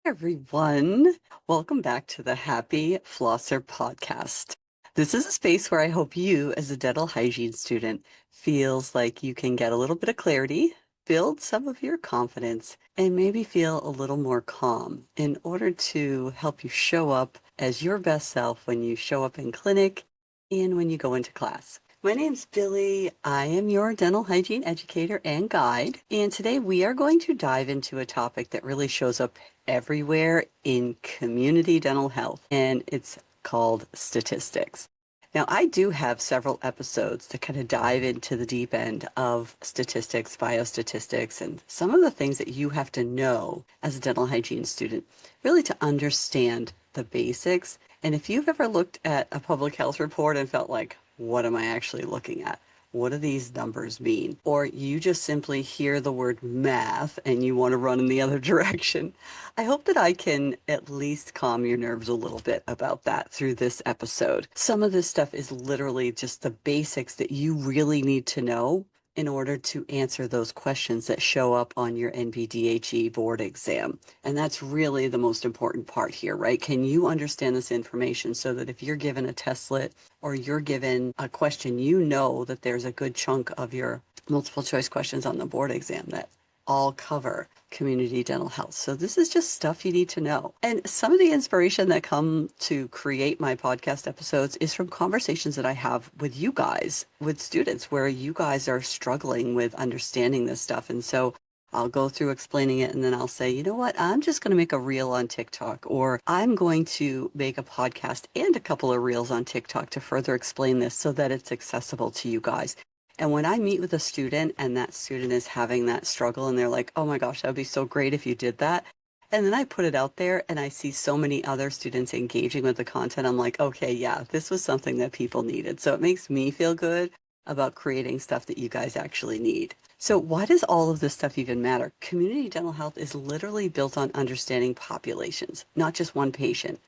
Everyone. Welcome back to the Happy Flosser podcast. This is a space where I hope you, as a dental hygiene student, feels like you can get a little bit of clarity, build some of your confidence, and maybe feel a little more calm in order to help you show up as your best self when you show up in clinic and when you go into class. My name's Billy. I am your dental hygiene educator and guide. And today we are going to dive into a topic that really shows up everywhere in community dental health, and it's called statistics. Now, I do have several episodes that kind of dive into the deep end of statistics, biostatistics, and some of the things that you have to know as a dental hygiene student, really to understand the basics. And if you've ever looked at a public health report and felt like, what am I actually looking at? What do these numbers mean? Or you just simply hear the word math and you want to run in the other direction. I hope that I can at least calm your nerves a little bit about that through this episode. Some of this stuff is literally just the basics that you really need to know in order to answer those questions that show up on your NBDHE board exam. And that's really the most important part here, right? Can you understand this information so that if you're given a testlet or you're given a question, you know that there's a good chunk of your multiple choice questions on the board exam that all cover community dental health. So this is just stuff you need to know. And some of the inspiration that come to create my podcast episodes is from conversations that I have with you guys, with students, where you guys are struggling with understanding this stuff. And so I'll go through explaining it and then I'll say, you know what, I'm just going to make a reel on TikTok, or I'm going to make a podcast and a couple of reels on TikTok to further explain this so that it's accessible to you guys. And when I meet with a student and that student is having that struggle and they're like, oh my gosh, that would be so great if you did that. And then I put it out there and I see so many other students engaging with the content. I'm like, okay, yeah, this was something that people needed. So it makes me feel good about creating stuff that you guys actually need. So why does all of this stuff even matter? Community dental health is literally built on understanding populations, not just one patient.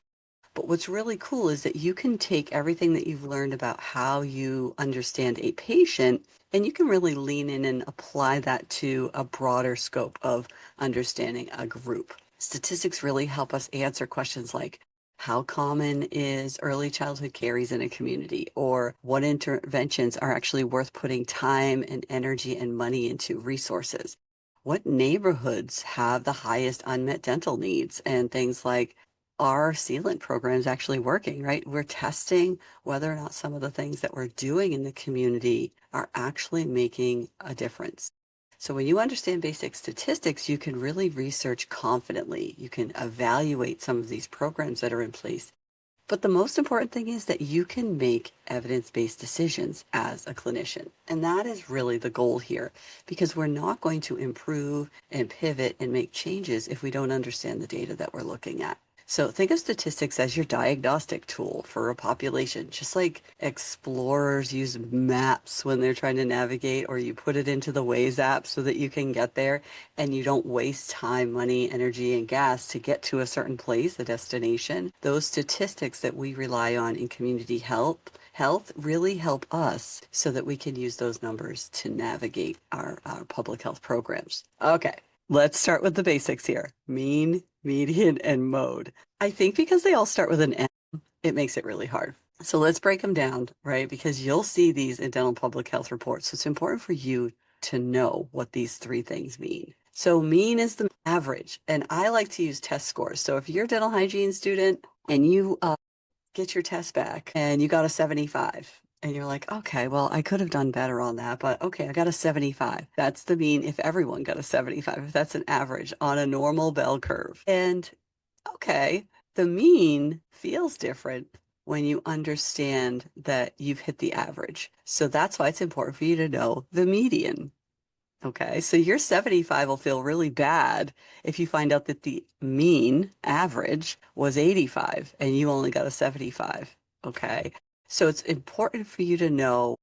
But what's really cool is that you can take everything that you've learned about how you understand a patient and you can really lean in and apply that to a broader scope of understanding a group. Statistics really help us answer questions like, how common is early childhood caries in a community? Or what interventions are actually worth putting time and energy and money into resources? What neighborhoods have the highest unmet dental needs? And things like, are sealant programs actually working, right? We're testing whether or not some of the things that we're doing in the community are actually making a difference. So when you understand basic statistics, you can really research confidently. You can evaluate some of these programs that are in place. But the most important thing is that you can make evidence-based decisions as a clinician. And that is really the goal here, because we're not going to improve and pivot and make changes if we don't understand the data that we're looking at. So think of statistics as your diagnostic tool for a population, just like explorers use maps when they're trying to navigate, or you put it into the Waze app so that you can get there and you don't waste time, money, energy, and gas to get to a certain place, a destination. Those statistics that we rely on in community health really help us so that we can use those numbers to navigate our public health programs. Okay. Let's start with the basics here. Mean, median, and mode. I think because they all start with an M, it makes it really hard. So let's break them down, right? Because you'll see these in dental public health reports. So it's important for you to know what these three things mean. So mean is the average, and I like to use test scores. So if you're a dental hygiene student and you get your test back and you got a 75, and you're like, okay, well, I could have done better on that, but okay, I got a 75. That's the mean if everyone got a 75, if that's an average on a normal bell curve. And okay, the mean feels different when you understand that you've hit the average. So that's why it's important for you to know the median. Okay, so your 75 will feel really bad if you find out that the mean average was 85 and you only got a 75. Okay, so it's important for you to know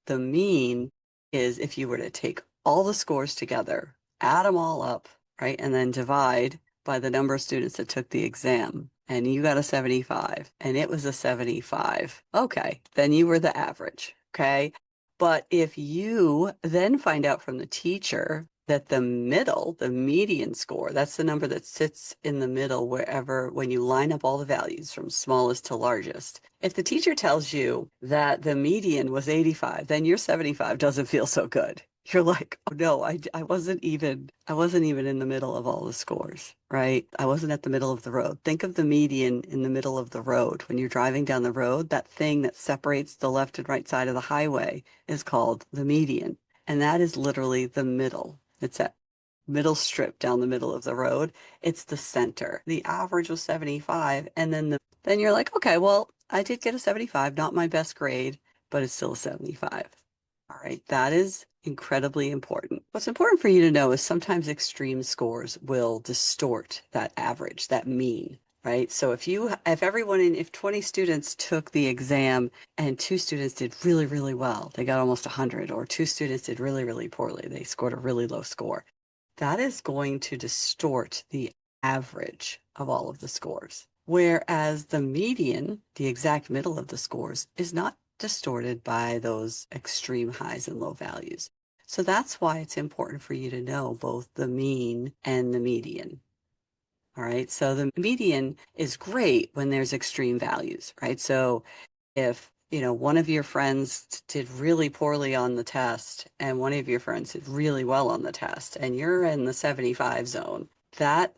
the mean is if you were to take all the scores together, add them all up, right, and then divide by the number of students that took the exam, and you got a 75 and it was a 75. Okay, then you were the average. Okay. But if you then find out from the teacher that the middle, the median score, that's the number that sits in the middle wherever, when you line up all the values from smallest to largest. If the teacher tells you that the median was 85, then your 75 doesn't feel so good. You're like, oh no, I wasn't even in the middle of all the scores, right? I wasn't at the middle of the road. Think of the median in the middle of the road. When you're driving down the road, that thing that separates the left and right side of the highway is called the median. And that is literally the middle. It's that middle strip down the middle of the road. It's the center. The average was 75, and then you're like, okay, well, I did get a 75, not my best grade, but it's still a 75. All right, that is incredibly important. What's important for you to know is sometimes extreme scores will distort that average, that mean, right? So if 20 students took the exam and two students did really, really well, they got almost 100, or two students did really, really poorly, they scored a really low score, that is going to distort the average of all of the scores. Whereas the median, the exact middle of the scores, is not distorted by those extreme highs and low values. So that's why it's important for you to know both the mean and the median. All right. So the median is great when there's extreme values, right? So if, one of your friends did really poorly on the test and one of your friends did really well on the test and you're in the 75 zone, that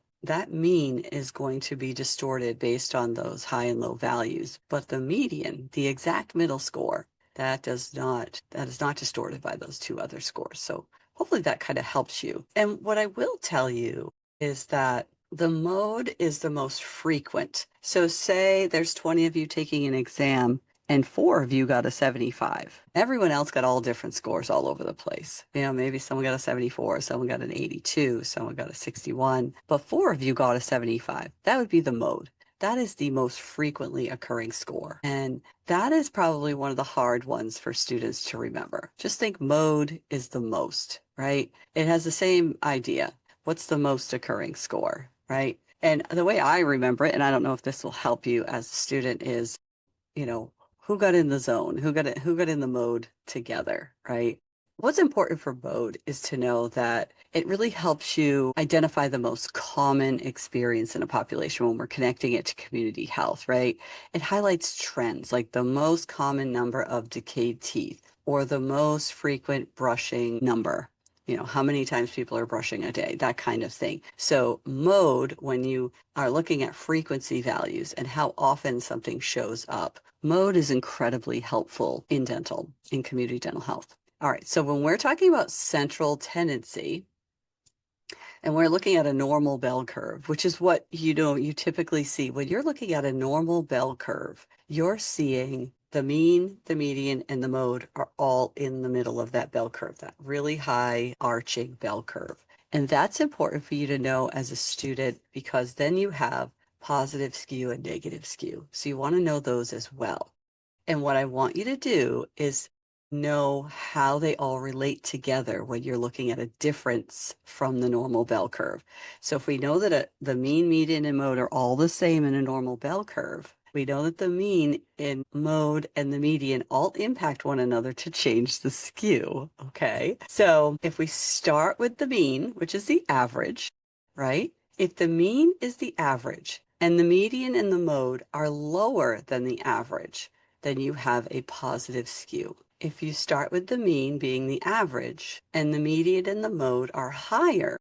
mean is going to be distorted based on those high and low values. But the median, the exact middle score, that is not distorted by those two other scores. So hopefully that kind of helps you. And what I will tell you is that the mode is the most frequent. So say there's 20 of you taking an exam and four of you got a 75. Everyone else got all different scores all over the place. Maybe someone got a 74, someone got an 82, someone got a 61, but four of you got a 75. That would be the mode. That is the most frequently occurring score. And that is probably one of the hard ones for students to remember. Just think mode is the most, right? It has the same idea. What's the most occurring score, right? And the way I remember it, and I don't know if this will help you as a student, is, you know, who got in the zone, who got in the mode together, right? What's important for mode is to know that it really helps you identify the most common experience in a population when we're connecting it to community health, right? It highlights trends like the most common number of decayed teeth or the most frequent brushing number. How many times people are brushing a day, that kind of thing. So mode, when you are looking at frequency values and how often something shows up, mode is incredibly helpful in community dental health. All right, so when we're talking about central tendency, and we're looking at a normal bell curve, which is what you typically see. When you're looking at a normal bell curve, you're seeing the mean, the median, and the mode are all in the middle of that bell curve, that really high arching bell curve. And that's important for you to know as a student because then you have positive skew and negative skew. So you want to know those as well. And what I want you to do is know how they all relate together when you're looking at a difference from the normal bell curve. So if we know that the mean, median, and mode are all the same in a normal bell curve, we know that the mean in mode and the median all impact one another to change the skew. Okay. So if we start with the mean, which is the average, right? If the mean is the average and the median and the mode are lower than the average, then you have a positive skew. If you start with the mean being the average and the median and the mode are higher,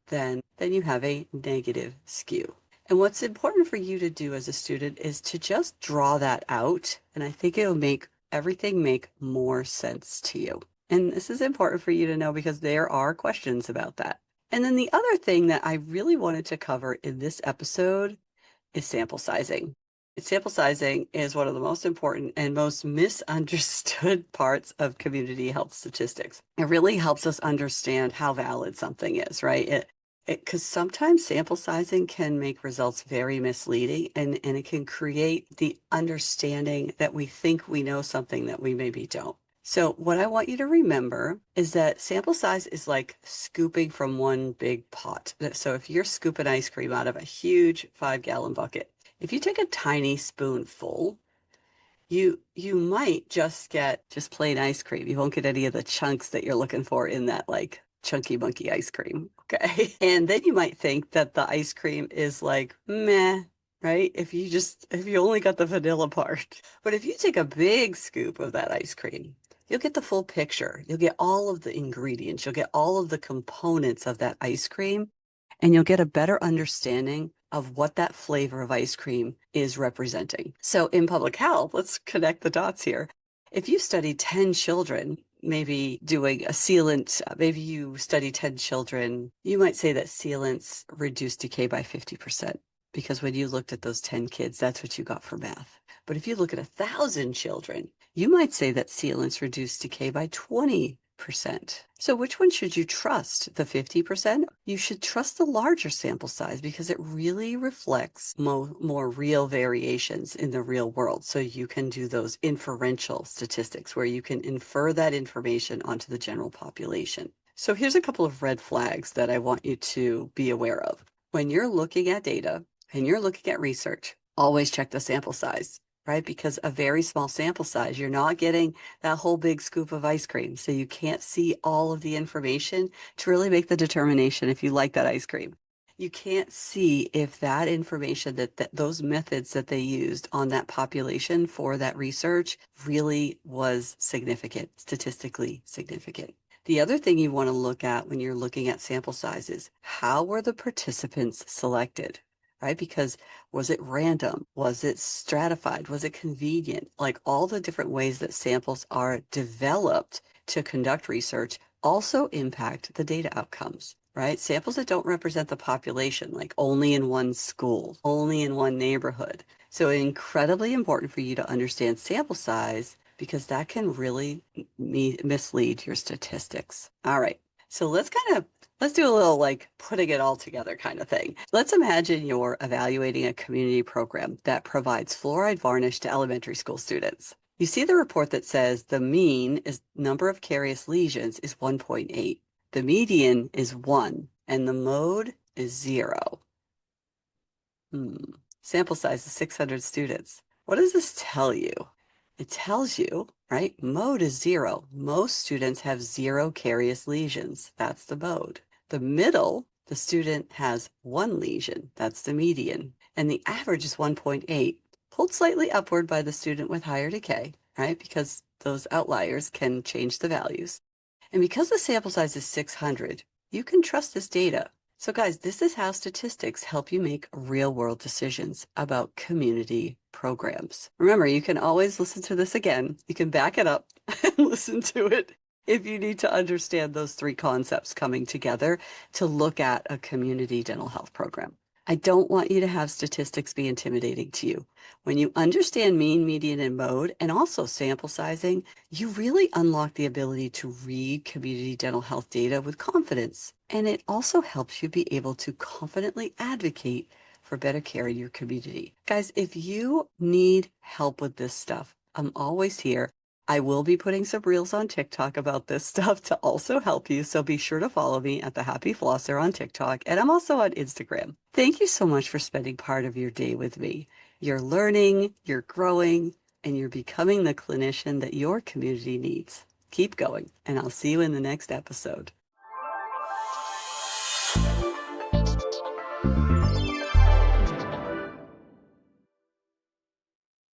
then you have a negative skew. And what's important for you to do as a student is to just draw that out. And I think it'll make everything make more sense to you. And this is important for you to know because there are questions about that. And then the other thing that I really wanted to cover in this episode is sample sizing. Sample sizing is one of the most important and most misunderstood parts of community health statistics. It really helps us understand how valid something is, right? Because sometimes sample sizing can make results very misleading and it can create the understanding that we think we know something that we maybe don't. So what I want you to remember is that sample size is like scooping from one big pot. So if you're scooping ice cream out of a huge 5-gallon bucket, if you take a tiny spoonful, you might just get just plain ice cream. You won't get any of the chunks that you're looking for in that like chunky monkey ice cream. Okay. And then you might think that the ice cream is like meh, right? If you only got the vanilla part. But if you take a big scoop of that ice cream, you'll get the full picture. You'll get all of the ingredients. You'll get all of the components of that ice cream, and you'll get a better understanding of what that flavor of ice cream is representing. So in public health, let's connect the dots here. If you study 10 children, maybe doing a sealant, maybe you study 10 children, you might say that sealants reduce decay by 50%, because when you looked at those 10 kids, that's what you got for math. But if you look at 1,000 children, you might say that sealants reduce decay by 20%. So which one should you trust? The 50%? You should trust the larger sample size because it really reflects more real variations in the real world. So you can do those inferential statistics where you can infer that information onto the general population. So here's a couple of red flags that I want you to be aware of. When you're looking at data and you're looking at research, always check the sample size, right? Because a very small sample size, you're not getting that whole big scoop of ice cream. So you can't see all of the information to really make the determination if you like that ice cream. You can't see if that information that those methods that they used on that population for that research really was significant, statistically significant. The other thing you want to look at when you're looking at sample sizes, how were the participants selected, right? Because was it random? Was it stratified? Was it convenient? Like all the different ways that samples are developed to conduct research also impact the data outcomes, right? Samples that don't represent the population, like only in one school, only in one neighborhood. So incredibly important for you to understand sample size because that can really mislead your statistics. All right. So let's do a little like putting it all together kind of thing. Let's imagine you're evaluating a community program that provides fluoride varnish to elementary school students. You see the report that says the mean is number of carious lesions is 1.8. The median is 1 and the mode is 0. Sample size is 600 students. What does this tell you? It tells you, right? Mode is 0. Most students have 0 carious lesions. That's the mode. The middle, the student has 1 lesion. That's the median. And the average is 1.8, pulled slightly upward by the student with higher decay, right? Because those outliers can change the values. And because the sample size is 600, you can trust this data. So guys, this is how statistics help you make real world decisions about community programs. Remember, you can always listen to this again. You can back it up and listen to it if you need to understand those 3 concepts coming together to look at a community dental health program. I don't want you to have statistics be intimidating to you. When you understand mean, median, and mode, and also sample sizing, you really unlock the ability to read community dental health data with confidence. And it also helps you be able to confidently advocate for better care in your community. Guys, if you need help with this stuff, I'm always here. I will be putting some reels on TikTok about this stuff to also help you. So be sure to follow me at the Happy Flosser on TikTok. And I'm also on Instagram. Thank you so much for spending part of your day with me. You're learning, you're growing, and you're becoming the clinician that your community needs. Keep going, and I'll see you in the next episode.